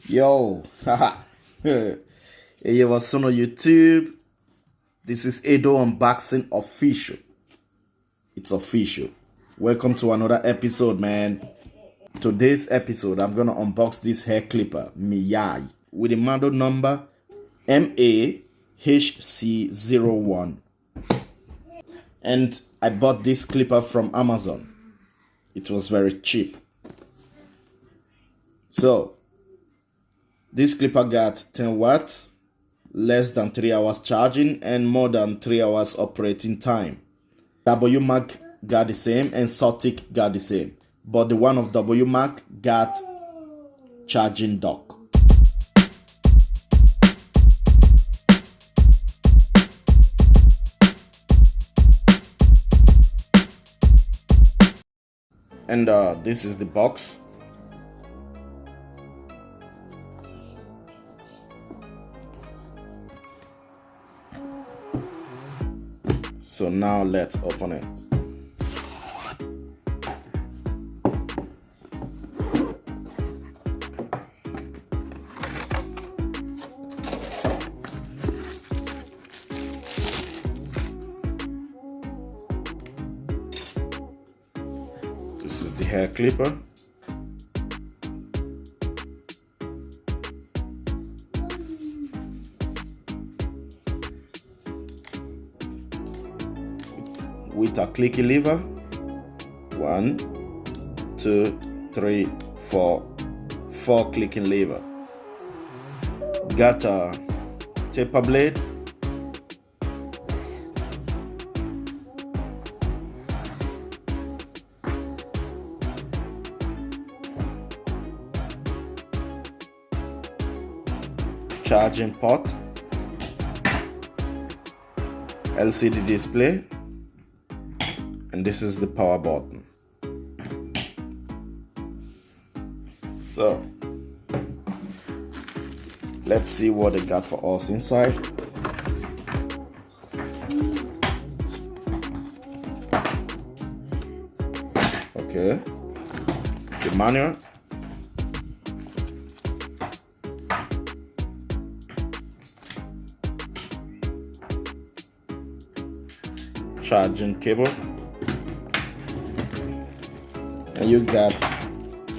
Yo, haha. Hey, what's on YouTube? This is Edo Unboxing Official. It's official. Welcome to another episode, man. Today's episode, I'm gonna unbox this hair clipper, Miyay, with the model number MAHC01. And I bought this clipper from Amazon. It was very cheap. So, this clipper got 10 watts, less than 3 hours charging, and more than 3 hours operating time. Wmark got the same, and Sotic got the same. But the one of Wmark got charging dock. And this is the box. So now let's open it. This is the hair clipper. With a clicky lever. 1, 2, 3, 4. 4 clicking lever. Got a taper blade. Charging port. LCD display. And this is the power button. So let's see what they got for us inside. Okay, the manual. Charging cable. And you got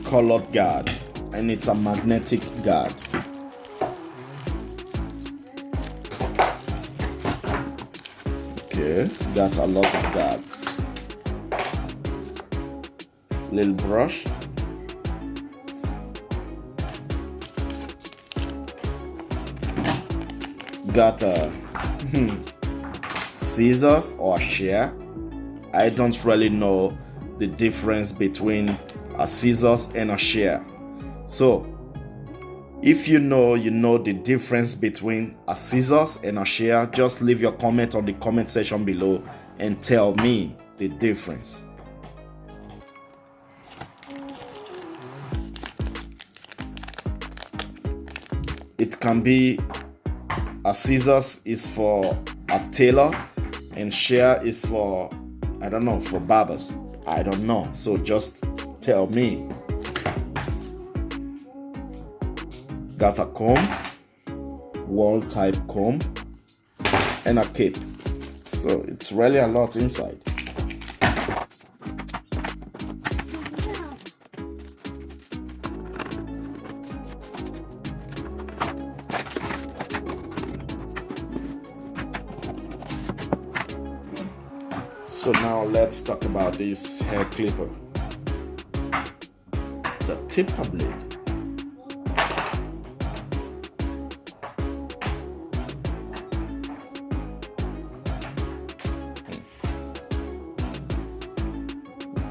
colored guard, and it's a magnetic guard. Okay, got a lot of guards. Little brush. Got a scissors or a shear. I don't really know the difference between a scissors and a shear. So if you know the difference between a scissors and a shear, just leave your comment on the comment section below and tell me the difference. It can be a scissors is for a tailor and shear is for, I don't know, for barbers. I don't know, so just tell me. Got a comb, wall type comb, and a cape. So it's really a lot inside. So now let's talk about this hair clipper. The taper blade.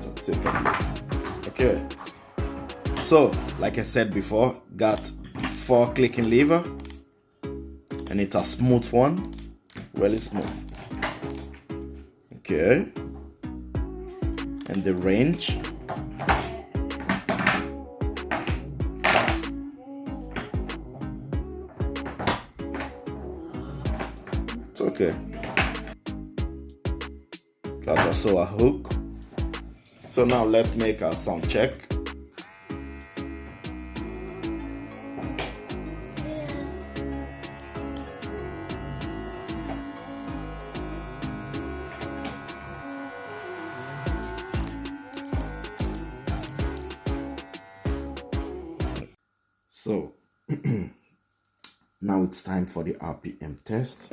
The taper blade. Okay. So, like I said before, got 4 clicking lever, and it's a smooth one, really smooth. Okay, and the range. It's okay. Got also a hook. So now let's make a sound check. So now it's time for the RPM test.